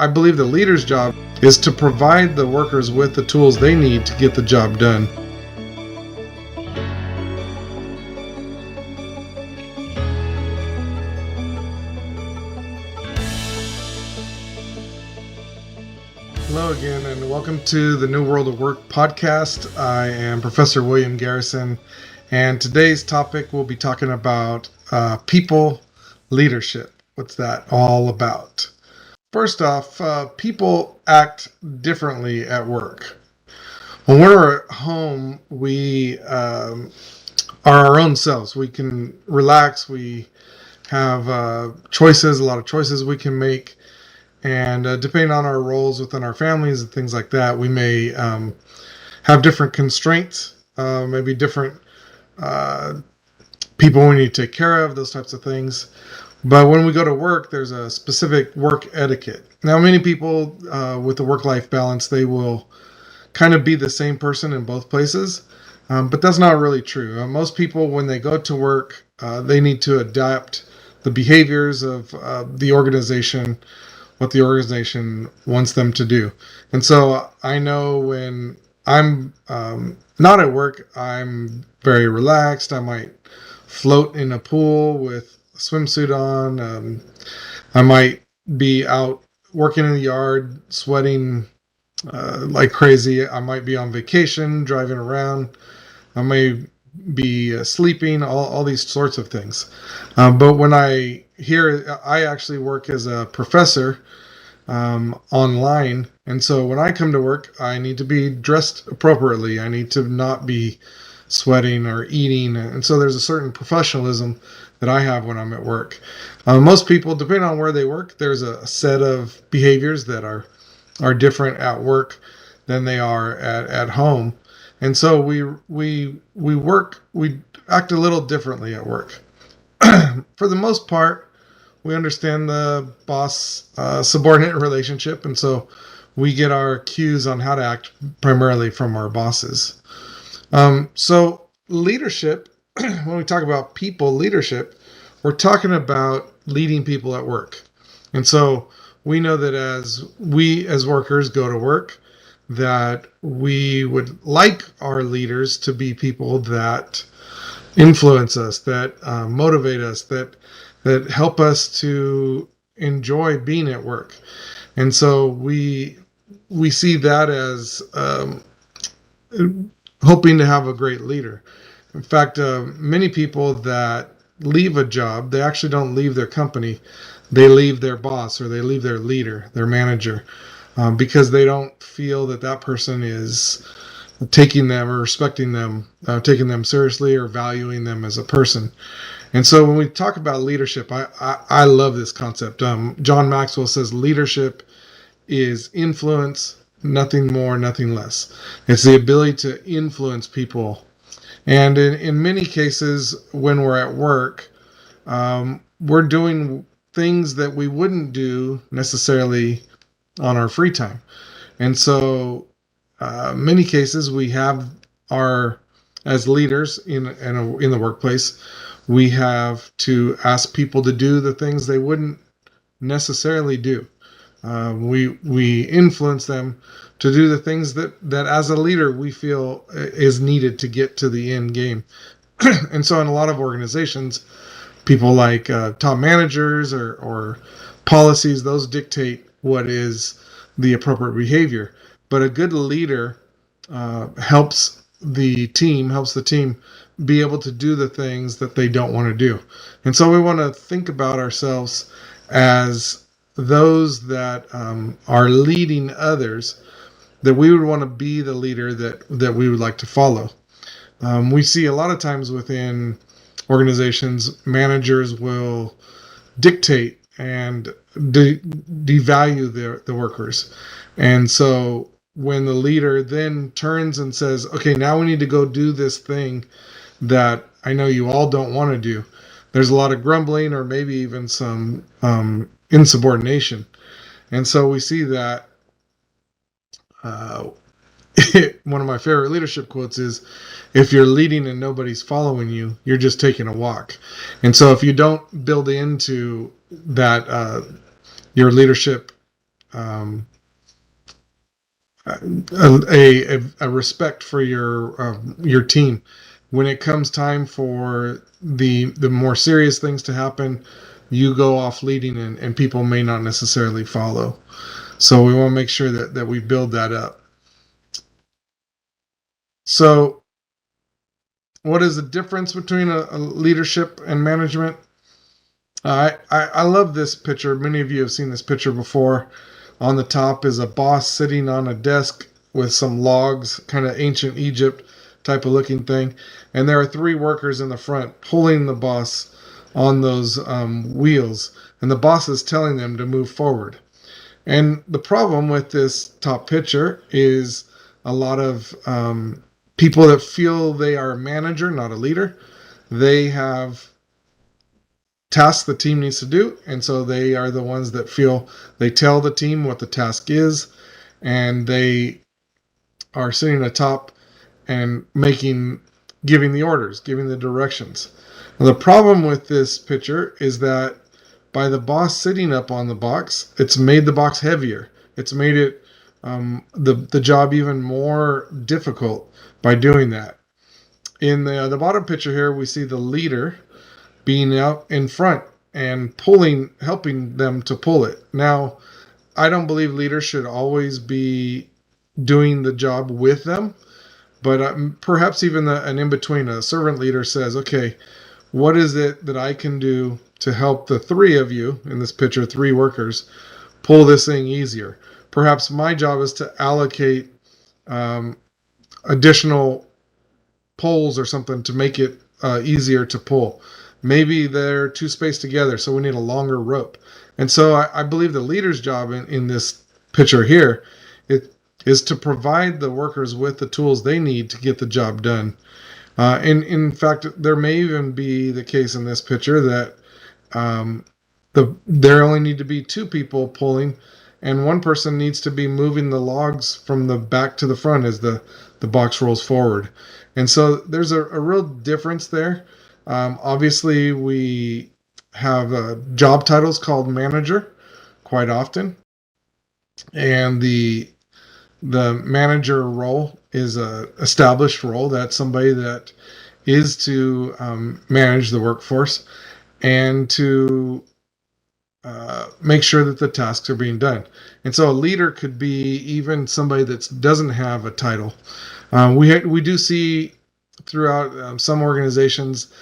I believe the leader's job is to provide the workers with the tools they need to get the job done. Hello again, and welcome to the New World of Work podcast. I am Professor William Garrison, and today's topic we'll be talking about people leadership. What's that all about? First off, people act differently at work. When we're at home, we are our own selves. We can relax. We have choices, a lot of choices we can make. And depending on our roles within our families and things like that, we may have different constraints, maybe different people we need to take care of, those types of things. But when we go to work, there's a specific work etiquette. Now, many people with the work-life balance, they will kind of be the same person in both places, but that's not really true. Most people, when they go to work, they need to adapt the behaviors of the organization, what the organization wants them to do. And so I know when I'm not at work, I'm very relaxed. I might float in a pool with a swimsuit on. I might be out working in the yard, sweating like crazy. I might be on vacation, driving around. I may be sleeping, all these sorts of things. But when I actually work as a professor online, and so when I come to work, I need to be dressed appropriately. I need to not be sweating or eating, and so there's a certain professionalism that I have when I'm at work. Most people, depending on where they work, there's a set of behaviors that are different at work than they are at home. And so we act a little differently at work. For the most part, we understand the boss-subordinate relationship, and so we get our cues on how to act primarily from our bosses. So leadership, when we talk about people leadership, we're talking about leading people at work. And so we know that as we as workers go to work, that we would like our leaders to be people that influence us, that motivate us, that help us to enjoy being at work. And so we see that as hoping to have a great leader. In fact, many people that leave a job, they actually don't leave their company. They leave their boss, or they leave their leader, their manager, because they don't feel that person is taking them or respecting them, taking them seriously or valuing them as a person. And so when we talk about leadership, I love this concept. John Maxwell says leadership is influence, nothing more, nothing less. It's the ability to influence people. And in many cases, when we're at work, we're doing things that we wouldn't do necessarily on our free time. And so many cases we have as leaders in the workplace, we have to ask people to do the things they wouldn't necessarily do. We influence them to do the things that as a leader we feel is needed to get to the end game. And so in a lot of organizations, people like top managers or policies, those dictate what is the appropriate behavior. But a good leader helps the team be able to do the things that they don't want to do. And so we want to think about ourselves as those that are leading others, that we would want to be the leader that we would like to follow. We see a lot of times within organizations, managers will dictate and devalue the workers. And so when the leader then turns and says, okay, now we need to go do this thing that I know you all don't want to do, there's a lot of grumbling or maybe even some insubordination. And so we see that one of my favorite leadership quotes is, if you're leading and nobody's following you, you're just taking a walk. And so if you don't build into that your leadership a respect for your team. When it comes time for the more serious things to happen, you go off leading, and people may not necessarily follow. So we want to make sure that we build that up. So what is the difference between a leadership and management? I love this picture. Many of you have seen this picture before. On the top is a boss sitting on a desk with some logs, kind of ancient Egypt type of looking thing. And there are 3 workers in the front pulling the boss on those wheels. And the boss is telling them to move forward. And the problem with this top picture is a lot of people that feel they are a manager, not a leader. They have tasks the team needs to do, and so they are the ones that feel they tell the team what the task is, and they are sitting atop and giving the orders, giving the directions. Now, the problem with this picture is that by the boss sitting up on the box, it's made the box heavier. It's made it the job even more difficult by doing that. In the bottom picture here, we see the leader being out in front and helping them to pull it. Now, I don't believe leaders should always be doing the job with them, but perhaps even an in-between, a servant leader says, okay, what is it that I can do to help the 3 of you, in this picture, 3 workers, pull this thing easier? Perhaps my job is to allocate additional poles or something to make it easier to pull. Maybe they're too spaced together, so we need a longer rope. And so I believe the leader's job in this picture here is to provide the workers with the tools they need to get the job done. And in fact, there may even be the case in this picture that there only need to be 2 people pulling, and one person needs to be moving the logs from the back to the front as the box rolls forward. And so there's a real difference there. Obviously, we have job titles called manager quite often, and the manager role is a established role. That's somebody that is to manage the workforce and to make sure that the tasks are being done. And so a leader could be even somebody that doesn't have a title. We do see throughout some organizations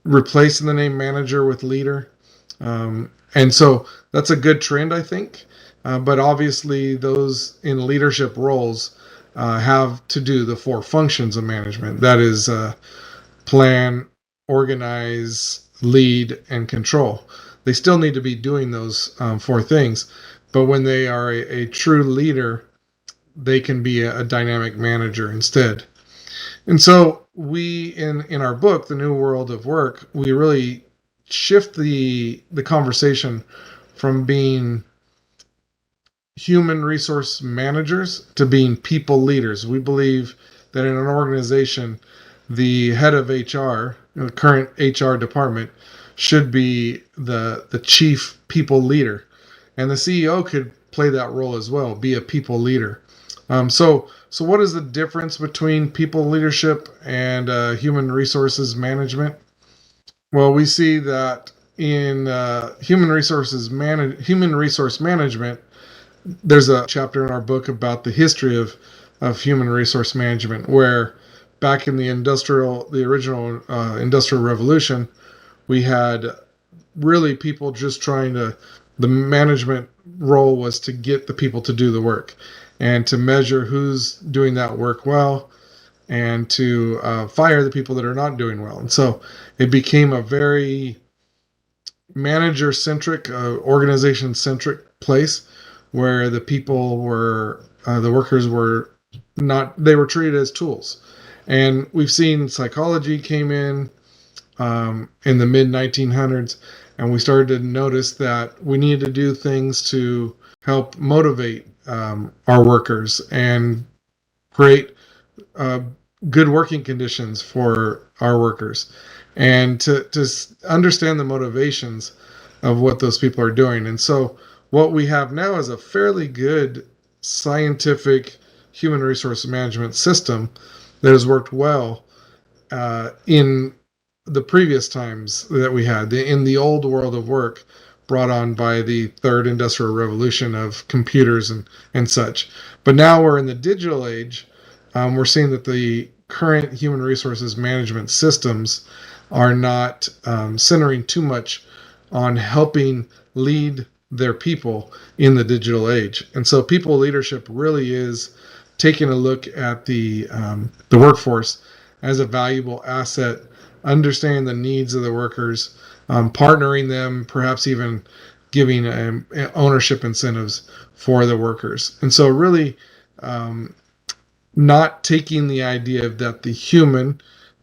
replacing the name manager with leader. And so that's a good trend, I think. But obviously those in leadership roles have to do the 4 functions of management. That is plan, organize, lead, and control. They still need to be doing those 4 things. But when they are a true leader, they can be a dynamic manager instead. And so we, in our book, The New World of Work, we really shift the conversation from being human resource managers to being people leaders. We believe that in an organization, the head of HR, the current HR department, should be the chief people leader. And the CEO could play that role as well, be a people leader. So what is the difference between people leadership and human resources management? Well, we see that in human resource management, there's a chapter in our book about the history of human resource management, where back in the original industrial revolution, we had really people just the management role was to get the people to do the work and to measure who's doing that work well and to fire the people that are not doing well. And so it became a very manager-centric, organization-centric place where the people the workers were not, they were treated as tools. And we've seen psychology came in the mid-1900s, and we started to notice that we needed to do things to help motivate our workers and create good working conditions for our workers, and to understand the motivations of what those people are doing. And so What we have now is a fairly good scientific human resource management system that has worked well in the previous times that we had, in the old world of work brought on by the third industrial revolution of computers and such. But now we're in the digital age. We're seeing that the current human resources management systems are not centering too much on helping lead their people in the digital age. And so people leadership really is taking a look at the workforce as a valuable asset, understanding the needs of the workers, partnering them, perhaps even giving ownership incentives for the workers. And so really not taking the idea that the human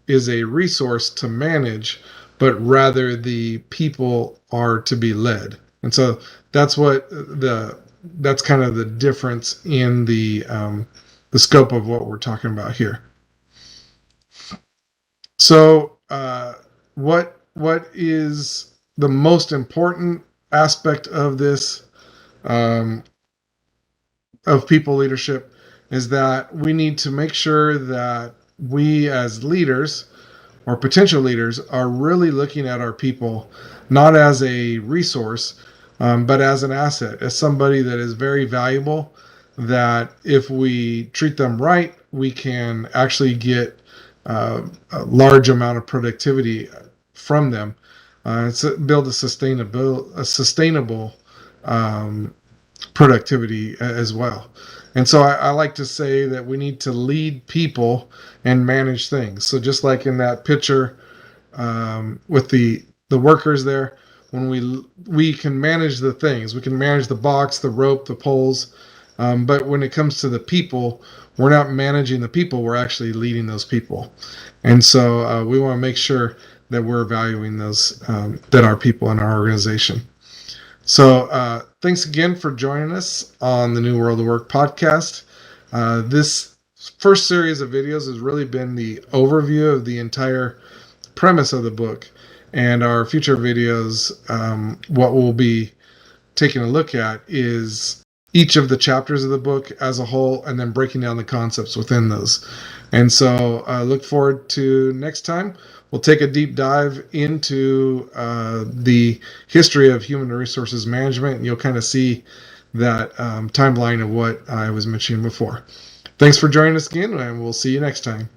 is a resource to manage, but rather the people are to be led. And so that's that's kind of the difference in the scope of what we're talking about here. So what is the most important aspect of this of people leadership is that we need to make sure that we as leaders or potential leaders are really looking at our people not as a resource, but as an asset, as somebody that is very valuable, that if we treat them right, we can actually get a large amount of productivity from them. Build a sustainable productivity as well. And so I like to say that we need to lead people and manage things. So just like in that picture with the workers there, when we can manage the things, we can manage the box, the rope, the poles, but when it comes to the people, we're not managing the people, we're actually leading those people. And so we want to make sure that we're valuing those that are people in our organization. So thanks again for joining us on the New World of Work podcast. This first series of videos has really been the overview of the entire premise of the book. And our future videos, what we'll be taking a look at is each of the chapters of the book as a whole, and then breaking down the concepts within those. And so look forward to next time. We'll take a deep dive into the history of human resources management, and you'll kind of see that timeline of what I was mentioning before. Thanks for joining us again, and we'll see you next time.